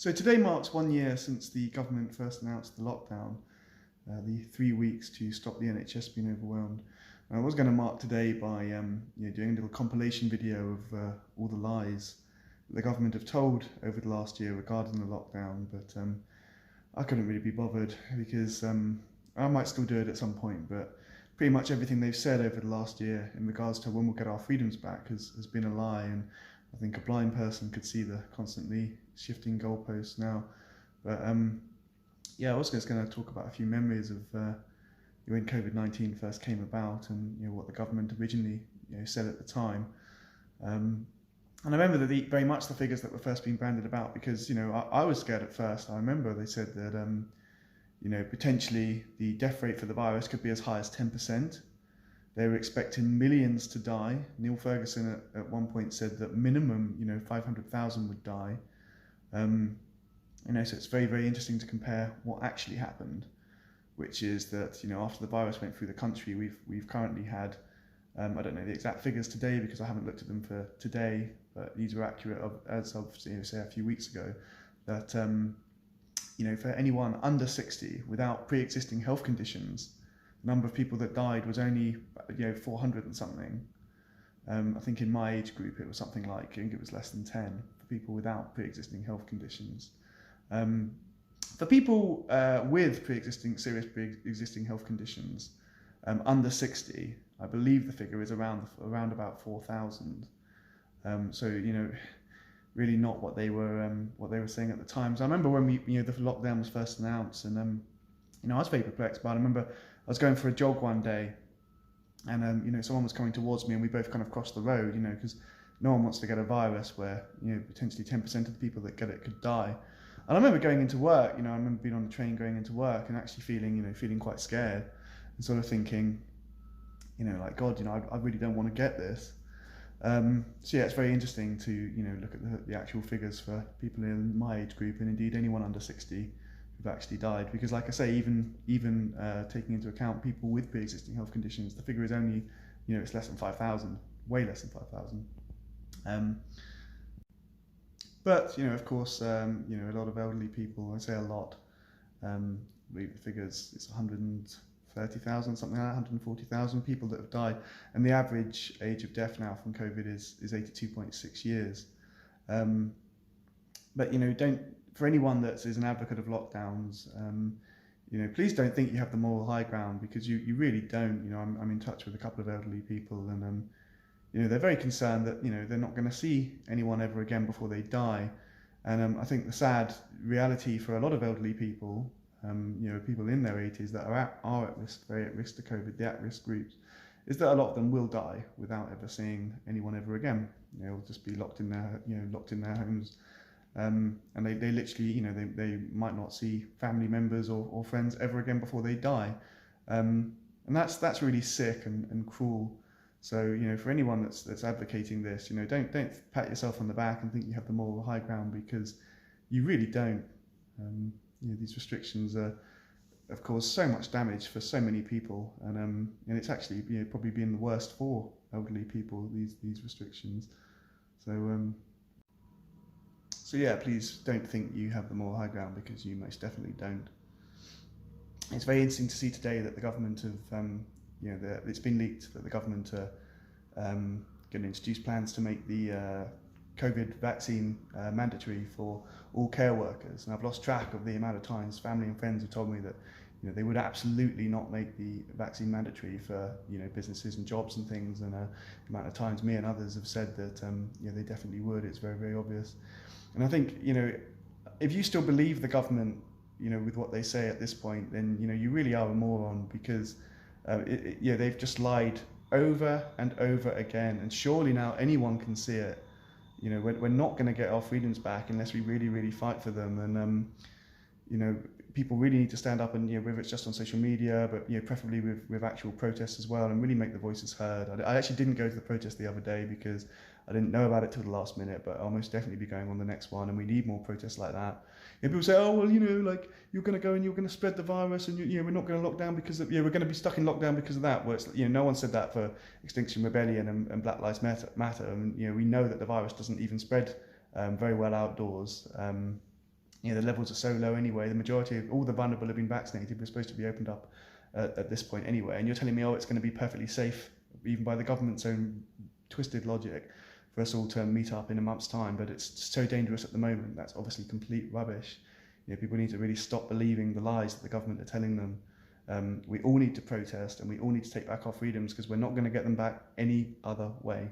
So today marks 1 year since the government first announced the lockdown, the 3 weeks to stop the NHS being overwhelmed. I was going to mark today by doing a little compilation video of all the lies that the government have told over the last year regarding the lockdown, but I couldn't really be bothered because I might still do it at some point, but pretty much everything they've said over the last year in regards to when we'll get our freedoms back has been a lie, and I think a blind person could see the constantly shifting goalposts now. But I was just going to talk about a few memories of when COVID-19 first came about, and what the government originally said at the time. And I remember very much the figures that were first being branded about, because I was scared at first. I remember they said that potentially the death rate for the virus could be as high as 10%. They were expecting millions to die. Neil Ferguson at one point said that minimum 500,000 would die. So it's very, very interesting to compare what actually happened, which is that after the virus went through the country, we've currently had I don't know the exact figures today because I haven't looked at them for today, but these were accurate as of say a few weeks ago, that for anyone under 60 without pre-existing health conditions, the number of people that died was only 400 and something. I think in my age group it was something like, I think it was less than 10 for people without pre-existing health conditions. For people with serious pre-existing health conditions under 60, I believe the figure is around about 4,000. So really not what they were saying at the time. So I remember when the lockdown was first announced, and I was very perplexed. But I remember I was going for a jog one day, and someone was coming towards me, and we both kind of crossed the road, because no one wants to get a virus where potentially 10% of the people that get it could die. And I remember going into work. I remember being on the train going into work and actually feeling quite scared, and sort of thinking, like, God, I really don't want to get this. So it's very interesting to look at the actual figures for people in my age group, and indeed anyone under 60 who've actually died. Because, like I say, even taking into account people with pre-existing health conditions, the figure is only it's less than 5,000, way less than 5,000. But of course, a lot of elderly people. I say a lot. I believe the figures it's 130,000, something like that, 140,000 people that have died, and the average age of death now from COVID is 82.6 years. But for anyone that is an advocate of lockdowns, please don't think you have the moral high ground, because you really don't. I'm in touch with a couple of elderly people, and they're very concerned that they're not going to see anyone ever again before they die. And I think the sad reality for a lot of elderly people, people in their 80s that are at risk, very at risk to COVID, the at-risk groups, is that a lot of them will die without ever seeing anyone ever again. They'll just be locked in their homes, and they literally, they might not see family members or friends ever again before they die, and that's really sick and cruel. So for anyone that's advocating this, don't pat yourself on the back and think you have the moral high ground, because you really don't. These restrictions have caused so much damage for so many people, and it's actually probably been the worst for elderly people, these restrictions. So yeah, please don't think you have the moral high ground, because you most definitely don't. It's very interesting to see today that the government have it's been leaked that the government are going to introduce plans to make the COVID vaccine mandatory for all care workers. And I've lost track of the amount of times family and friends have told me that they would absolutely not make the vaccine mandatory for businesses and jobs and things. And the amount of times me and others have said that they definitely would. It's very, very obvious. And I think if you still believe the government with what they say at this point, then you really are a moron, because they've just lied over and over again, and surely now anyone can see it. We're not going to get our freedoms back unless we really, really fight for them. And people really need to stand up, and whether it's just on social media, but preferably with actual protests as well, and really make the voices heard. I actually didn't go to the protest the other day because I didn't know about it till the last minute, but I'll most definitely be going on the next one, and we need more protests like that. People say, oh well, like you're going to go and you're going to spread the virus, and we're not going to lock down because of, we're going to be stuck in lockdown because of that. Well, it's, no one said that for Extinction Rebellion and Black Lives Matter, and we know that the virus doesn't even spread very well outdoors. the levels are so low anyway. The majority of all the vulnerable have been vaccinated. We're supposed to be opened up at this point anyway. And you're telling me, oh, it's going to be perfectly safe, even by the government's own twisted logic, for us all to meet up in a month's time. But it's so dangerous at the moment. That's obviously complete rubbish. People need to really stop believing the lies that the government are telling them. We all need to protest, and we all need to take back our freedoms, because we're not going to get them back any other way.